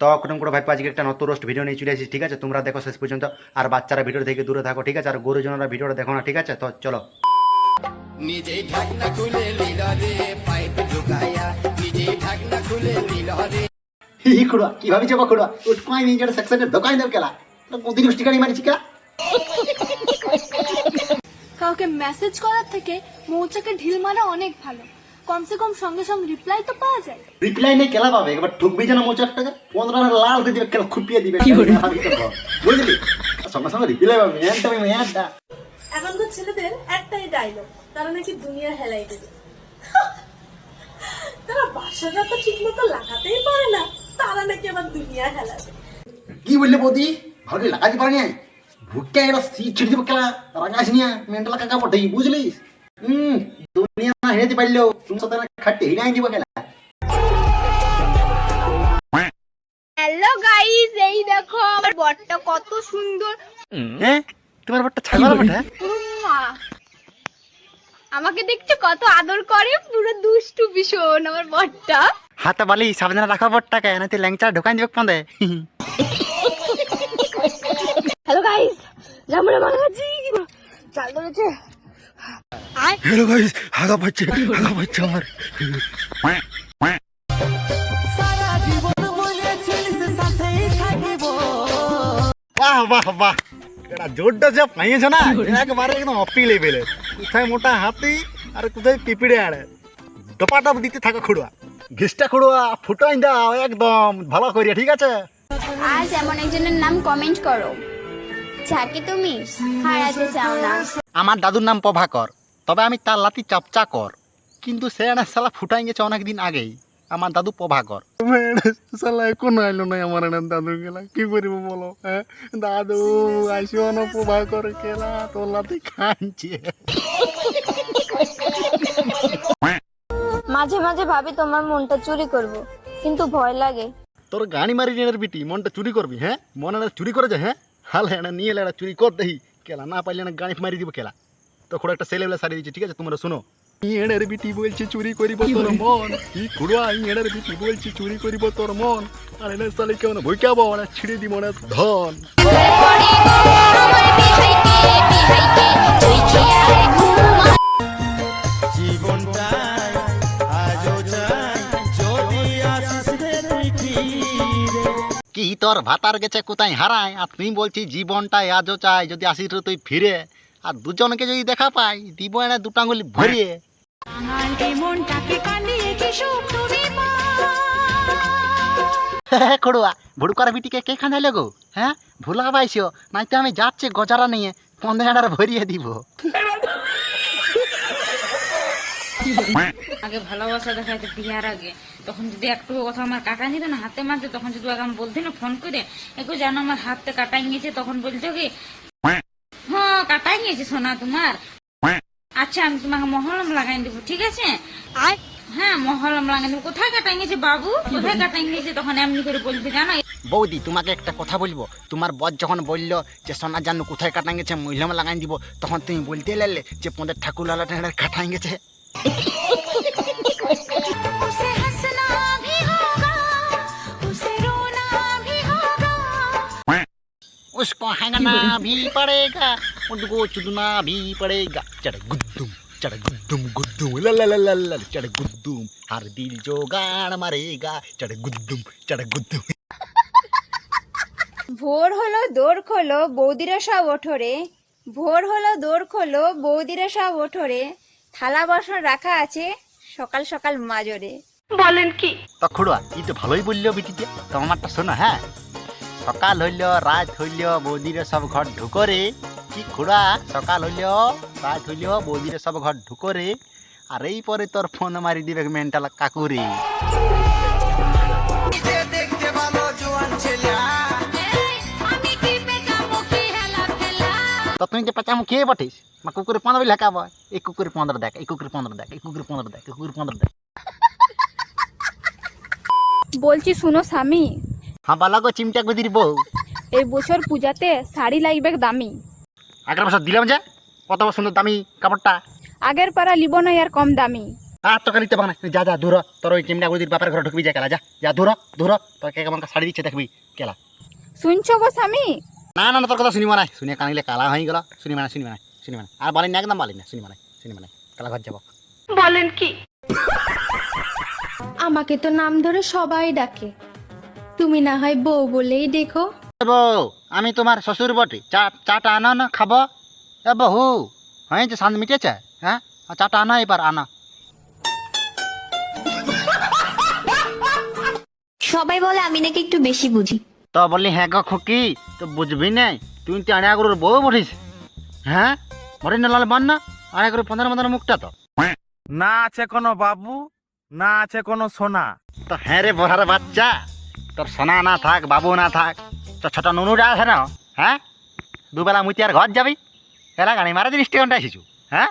তো কুটুম করে ভাই আজকে একটা নতুন রোস্ট ভিডিও নিয়ে চলে আসি, ঠিক আছে? তোমরা দেখো শেষ পর্যন্ত, আর বাচ্চারা ভিডিও থেকে দূরে থাকো, ঠিক আছে? আর গরুজনেরা ভিডিওটা দেখো না, ঠিক আছে? তো চলো। নিজেই ঢাকনা খুলে নিল রে, পাইপ ঢুকায়া নিজেই ঢাকনা খুলে নিল রে। হি খুড়া কিভাবে যাবো খুড়া উঠকাই নিজের সেকশনের দোকান দেব কেলা কোনদিন স্টিকারি মারিছি কেলা কাউকে মেসেজ করার থেকে মৌচাকে ঢিল মারা অনেক ভালো। কমসে কম সঙ্গে সঙ্গে রিপ্লাই তো পাওয়া যায়। রিপ্লাই নেই কেলা পাবে একবার ঠুকবি যেন মোচাকটাকে 15 লাল দিয়ে দিবে কেলা খুপিয়ে দিবে বুঝলি সঙ্গে সঙ্গে রিপ্লাই পাবে মেয়াদটা এখনকার ছেলেদের একটাই ডায়লগ, তারা নাকি দুনিয়া হেলাই দেবে। তারা বাসাটা তো ঠিক মতো লাগাতেই পারে না, তারা নাকি আবার দুনিয়া হেলাবে। কি বললে বৌদি ভালো করে লাগাতে পারিনি ভুট্টা এটা ছিড়ে দিব কেলা রাগাস নিয়ে মেন্টাল কাকা পড়ে বুঝলিস দুনিয়া না হেঁটে পারলেও তুমি সাথে খাটতে হিড়াই দিব কেলা হ্যালো গাইস, এই দেখো আমার বরটা কত সুন্দর। হ্যাঁ, তোমার বাটটা ছাগল বাটা? উম্মা। আমাকে দেখছো কত আদর করে, পুরো দুষ্টু ভীষণ আমার বরটা। হাতে বালি সাবধানে রাখা বটটাকে, না তুই ল্যাংচা ঢোকাই দিবে পন্দে। হ্যালো গাইস, জামুরা মাগাজি চাল ধরেছে। হ্যালো গাইস, হাগা পাচ্ছে আমার। বাহ বাহ বাহ, এটা জোরটা যা পাইয়েছে না একবারে একদম অপি লেভেলে। কোথায় মোটা হাতি আর কোথায় পিপিড়ে আড়ে, ডপাটপ দিতে থাকা খুড়ুয়া, ঘিসটা খুড়ুয়া ফুটাই দাও একদম ভালো করিয়া, ঠিক আছে? আজ এমন একজনের নাম কমেন্ট করো যাকে তুমি হারাতে চাও না। আমার দাদুর নাম প্রভাকর, তবে আমি তার লাতি চাপচা কর, কিন্তু সে না শালা ফুটাই গেছে অনেকদিন আগেই। আমার দাদু প্রভাকর শালা এখন আইলো না আমার দাদু গেলা, কি করিব বলো? হ্যাঁ দাদু আইসো না প্রভাকর গেলা, তোর লাতি খাইছে। মাঝে মাঝে ভাবি তোমার মনটা চুরি করব, কিন্তু ভয় লাগে। তোর গাড়ি মারি এর বিটি মনটা চুরি করবি? হ্যাঁ মনে চুরি করে যায়, হ্যাঁ হালে এনে নিয়ে এলে চুরি কর দেহি কেলা, না পাইলে না গাড়ি মারি দিব কেলা। তো খুড়ো একটা ছেলেবেলা সারিয়ে দিচ্ছে, ঠিক আছে? তোমরা শোনো, এড়ের বিটি বলছে চুরি করিব তোর মন, কি খুড়া এড়ের বিটি বলছে চুরি করিব তোর মন, আর এনে সালে কেউ না ভইকাবো না ছিড়ে দিব না ধন। কি তোর ভাতার গেছে কোথায় হারায়, আর তুই বলছি জীবনটা আজও চাই, যদি আসিস রে তুই ফিরে, আর দুজনকে যদি দেখা পাই দিব এনে দুটো আঙুলি ভরিয়ে। খড়ুয়া ভুড়কার বিটিকে কে খানাইলে গো? হ্যাঁ ভুলা পাইছো, নাই তো আমি যাচ্ছি গজারা নিয়ে 15 ভরিয়ে দিব। আগে ভালোবাসা দেখাইতে বিয়ার আগে, তখন যদি একটু কথা আমার কাটা নিত না হাতে মারতে, তখন যদি আগে আমি বলতে না ফোন করে একটু জানো আমার হাতে কাটাই গেছে, তখন বলতো কি হ্যাঁ কাটাই গেছে সোনা তোমার, আচ্ছা আমি তোমাকে মহলম লাগাই দেবো, ঠিক আছে? হ্যাঁ মহলম লাগাই দেবো। কোথায় কাটাই গেছে বাবু, কোথায় কাটাই গেছে? তখন এমনি করে বলতে জানো। বৌদি তোমাকে একটা কথা বলবো, তোমার বর যখন বললো যে সোনা জানো কোথায় কাটাই গেছে মহিলাম লাগাই দিব, তখন তুমি বলতে লাগলে যে পদের ঠাকুর লালা কাটাই গেছে। उसको हंगना भी पड़ेगा, उनको चुदना भी पड़ेगा। चढ़ गुद्दुम गुद्दुम ला ला ला ला ला, चढ़ गुद्दुम हर दिल जो गान मारेगा, चढ़ गुद्दुम। ভোর হলো দৌড় খোলো বৌদিরা সব ওঠরে, ভোর হলো দৌড় খোলো বৌদিরা সব ওঠরে, থালা বাসন রাখা আছে সকাল সকাল মাজরে। বলেন কি? তো খুড়া এই তো ভালোই বললো বিটিতে, তো আমারটা শোনো। হ্যাঁ সকাল হইল রাত হইল বৌদিরে সব ঘর ঢুকরে, কি খুড়া সকাল হইল রাত হইল বৌদিরে সব ঘর ঢুকরে, আর এই পরে তোর ফোন মারি দিবে মেন্টাল কাকুরে। দেখতে ভালো জোয়ান ছেলে, তো তুই যে পেঁচামু খেয়ে পাঠিস মা কুকুরে 15 লেখাবো, এই কুকুরে 15 দেখ, এই কুকুরে 15 দেখ, এই কুকুরে 15 দেখ, এই কুকুরে 15 দেখ। বলছি শুনো স্বামী, হ্যাঁ বালা গো চিমটা গুদির বউ, এই বছর পূজাতে শাড়ি লাগবে দামি। আগের বছর দিলাম যে কত সুন্দর দামি কাপড়টা, আগের পারা লিব না আর কম দামি। আর তোকে নিতে পারে না যা যা দূর তোর ওই চিমড়া গুদির বাপের ঘরে ঢুকবি যা কেলা যা যা দূর দূর তোর কে কেমন শাড়ি দিচ্ছে দেখবি কেলা। শুনছো গো স্বামী? না না না তোর কথা শুনিব না শুনে কানিলে কালা হয়ে গেল শুনিব না শুনিব না শুনিব না আর বলেন না একদম বলেন না শুনিব না কালা ঘর যাবো। আমাকে তো নাম ধরে সবাই ডাকে, তুমি না হয় বউ বলেই দেখো। বউ আমি তোমার শ্বশুর বটে, চাটা আনো না খাবো। এ বহু হয়েছে শান্ত মিটেছে, হ্যাঁ চাটা আনো এবার আনা। সবাই বলে আমি নাকি একটু বেশি বুঝি। তো বললি হ্যাঁ গো খুকি তো বুঝবি নাই তুই তো আড়া গরুর বউ বটিস, হ্যাঁ মরে না লাল বান না আড়া গরু 15 মুখটা তো না আছে কোনো বাবু, না আছে কোনো সোনা। তো হ্যাঁ রে বড়ার বাচ্চা, তোর সোনা না থাক বাবু না থাক তো ছোট নুনুটা আছে না, হ্যাঁ দুবেলা মুই আর ঘর যাবি এলা গাড়ি মারা জিনিস টিকনটা এসেছু, হ্যাঁ